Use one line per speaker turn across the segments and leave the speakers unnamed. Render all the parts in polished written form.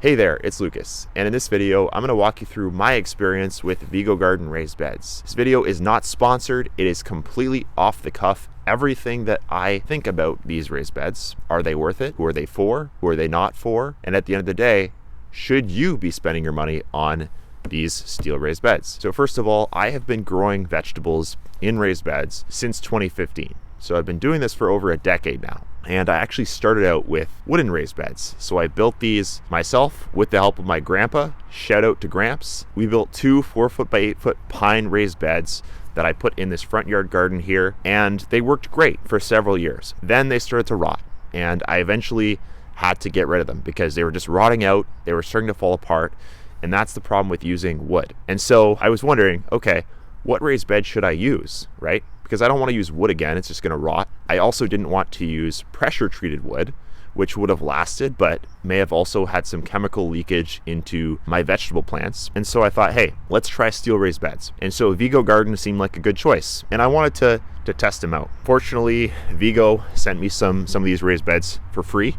Hey there, it's Lucas, and in this video, I'm going to walk you through my experience with Vigo Garden raised beds. This video is not sponsored, it is completely off the cuff. Everything that I think about these raised beds, are they worth it? Who are they for? Who are they not for? And at the end of the day, should you be spending your money on these steel raised beds? So first of all, I have been growing vegetables in raised beds since 2015. So I've been doing this for over a decade now. And I actually started out with wooden raised beds. So I built these myself with the help of my grandpa. Shout out to Gramps. We built two 4-foot by 8-foot pine raised beds that I put in this front yard garden here. And they worked great for several years. Then they started to rot. And I eventually had to get rid of them because they were just rotting out. They were starting to fall apart. And that's the problem with using wood. And so I was wondering, okay, what raised bed should I use, right? Because I don't want to use wood again, it's just going to rot. I also didn't want to use pressure treated wood, which would have lasted, but may have also had some chemical leakage into my vegetable plants. And so I thought, hey, let's try steel raised beds. And so Vigo Garden seemed like a good choice. And I wanted to test them out. Fortunately, Vigo sent me some of these raised beds for free,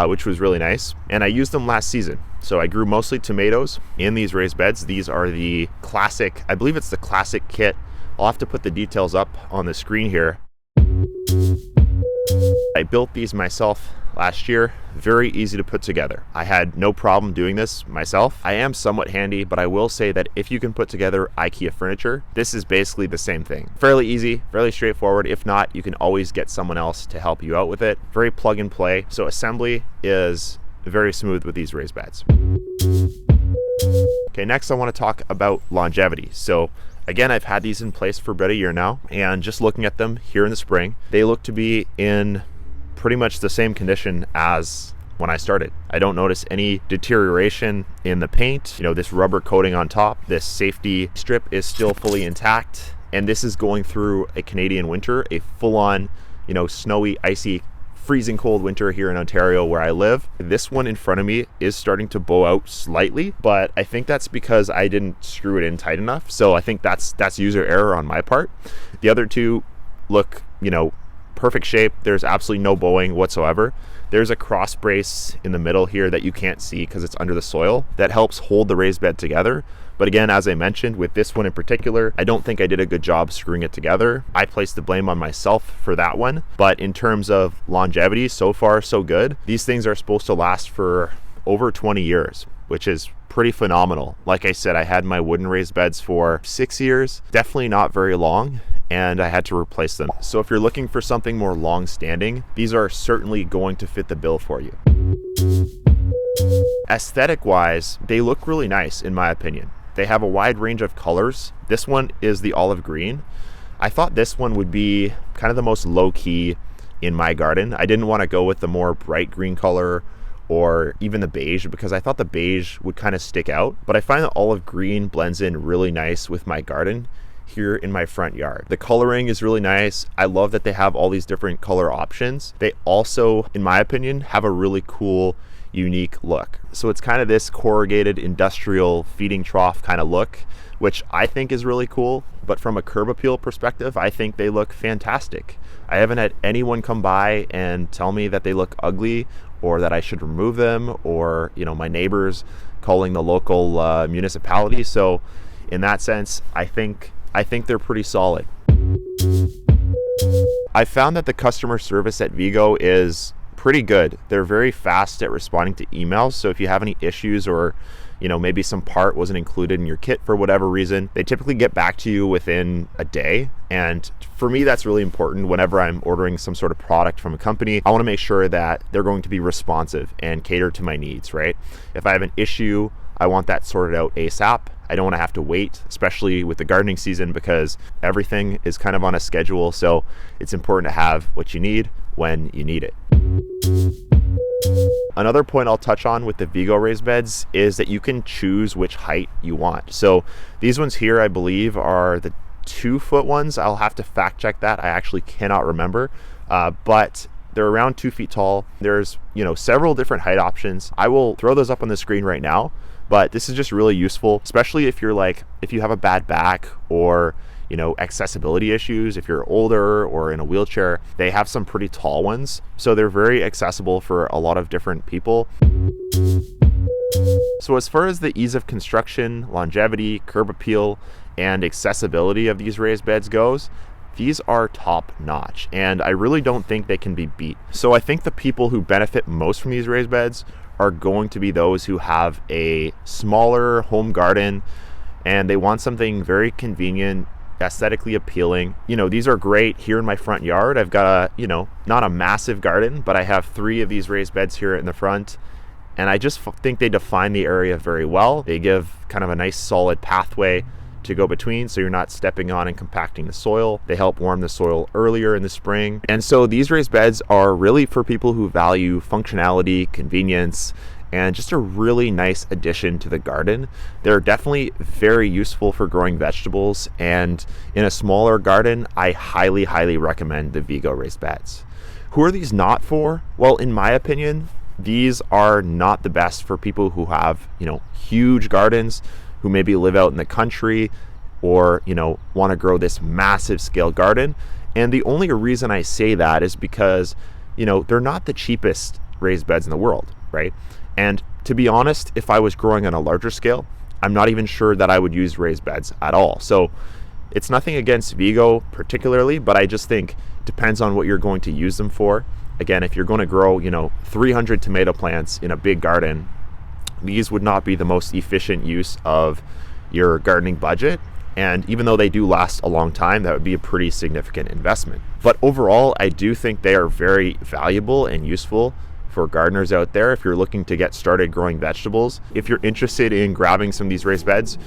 which was really nice. And I used them last season. So I grew mostly tomatoes in these raised beds. These are the classic, I believe it's the classic kit. I'll have to put the details up on the screen here. I built these myself last year. Very easy to put together. I had no problem doing this myself. I am somewhat handy, but I will say that if you can put together IKEA furniture, this is basically the same thing. Fairly easy, fairly straightforward. If not, you can always get someone else to help you out with it. Very plug and play. So assembly is very smooth with these raised beds. Okay, next I want to talk about longevity. So again, I've had these in place for about a year now, and just looking at them here in the spring, they look to be in pretty much the same condition as when I started. I don't notice any deterioration in the paint. You know, this rubber coating on top, this safety strip is still fully intact, and this is going through a Canadian winter, a full-on, you know, snowy, icy, freezing cold winter here in Ontario where I live. This one in front of me is starting to bow out slightly, but I think that's because I didn't screw it in tight enough. So I think that's user error on my part. The other two look, you know, perfect shape. There's absolutely no bowing whatsoever. There's a cross brace in the middle here that you can't see because it's under the soil that helps hold the raised bed together. But again, as I mentioned, with this one in particular, I don't think I did a good job screwing it together. I placed the blame on myself for that one. But in terms of longevity, so far, so good. These things are supposed to last for over 20 years, which is pretty phenomenal. Like I said, I had my wooden raised beds for 6 years, definitely not very long, and I had to replace them. So if you're looking for something more long-standing, these are certainly going to fit the bill for you. Aesthetic-wise, they look really nice in my opinion. They have a wide range of colors. This one is the olive green. I thought this one would be kind of the most low-key in my garden. I didn't want to go with the more bright green color or even the beige because I thought the beige would kind of stick out. But I find that olive green blends in really nice with my garden here in my front yard. The coloring is really nice. I love that they have all these different color options. They also, in my opinion, have a really cool unique look. So it's kind of this corrugated industrial feeding trough kind of look, which I think is really cool. But from a curb appeal perspective, I think they look fantastic. I haven't had anyone come by and tell me that they look ugly or that I should remove them, or, you know, my neighbors calling the local municipality. So in that sense, I think they're pretty solid. I found that the customer service at Vigo is pretty good. They're very fast at responding to emails. So if you have any issues or, you know, maybe some part wasn't included in your kit for whatever reason, they typically get back to you within a day. And for me, that's really important. Whenever I'm ordering some sort of product from a company, I want to make sure that they're going to be responsive and cater to my needs, right? If I have an issue, I want that sorted out ASAP. I don't want to have to wait, especially with the gardening season, because everything is kind of on a schedule. So it's important to have what you need when you need it. Another point I'll touch on with the Vigo raised beds is that you can choose which height you want. So these ones here, I believe, are the 2-foot ones. I'll have to fact check that. I actually cannot remember, but they're around 2 feet tall. There's, you know, several different height options. I will throw those up on the screen right now, but this is just really useful, especially if you're like, if you have a bad back or, you know, accessibility issues. If you're older or in a wheelchair, they have some pretty tall ones. So they're very accessible for a lot of different people. So as far as the ease of construction, longevity, curb appeal, and accessibility of these raised beds goes, these are top notch, and I really don't think they can be beat. So I think the people who benefit most from these raised beds are going to be those who have a smaller home garden and they want something very convenient, aesthetically appealing. These are great here in my front yard. I've got not a massive garden, but I have 3 of these raised beds here in the front. And I just think they define the area very well. They give kind of a nice solid pathway to go between, so you're not stepping on and compacting the soil. They help warm the soil earlier in the spring. And so these raised beds are really for people who value functionality, convenience, and just a really nice addition to the garden. They're definitely very useful for growing vegetables, and in a smaller garden, I highly, highly recommend the Vigo raised beds. Who are these not for? Well, in my opinion, these are not the best for people who have, huge gardens, who maybe live out in the country or, want to grow this massive scale garden. And the only reason I say that is because, they're not the cheapest raised beds in the world, right? And to be honest, if I was growing on a larger scale, I'm not even sure that I would use raised beds at all. So it's nothing against Vigo particularly, but I just think it depends on what you're going to use them for. Again, if you're going to grow, 300 tomato plants in a big garden, these would not be the most efficient use of your gardening budget. And even though they do last a long time, that would be a pretty significant investment. But overall, I do think they are very valuable and useful for gardeners out there if you're looking to get started growing vegetables. If you're interested in grabbing some of these raised beds,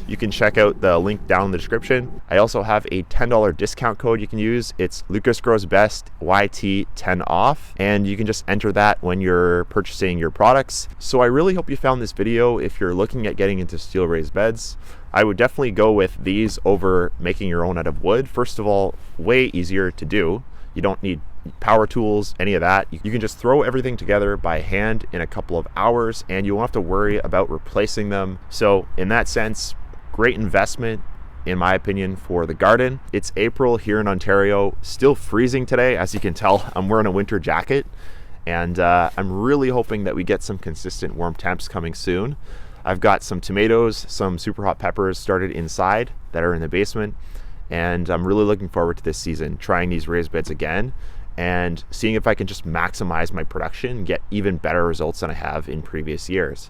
you can check out the link down in the description. I also have a $10 discount code you can use. It's LucasGrowsBest YT10 off, and you can just enter that when you're purchasing your products. So I really hope you found this video. If you're looking at getting into steel raised beds, I would definitely go with these over making your own out of wood. First of all, way easier to do. You don't need power tools, any of that. You can just throw everything together by hand in a couple of hours, and you won't have to worry about replacing them. So in that sense, great investment in my opinion for the garden. It's April here in Ontario, still freezing today. As you can tell, I'm wearing a winter jacket, and I'm really hoping that we get some consistent warm temps coming soon. I've got some tomatoes, some super hot peppers started inside that are in the basement, and I'm really looking forward to this season, trying these raised beds again and seeing if I can just maximize my production and get even better results than I have in previous years.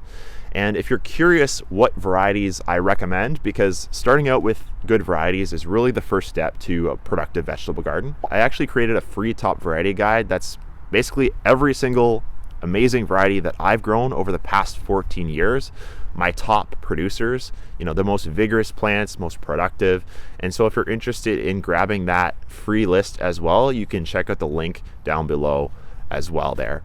And if you're curious what varieties I recommend, because starting out with good varieties is really the first step to a productive vegetable garden, I actually created a free top variety guide that's basically every single amazing variety that I've grown over the past 14 years, my top producers, the most vigorous plants, most productive. And so if you're interested in grabbing that free list as well, you can check out the link down below as well there.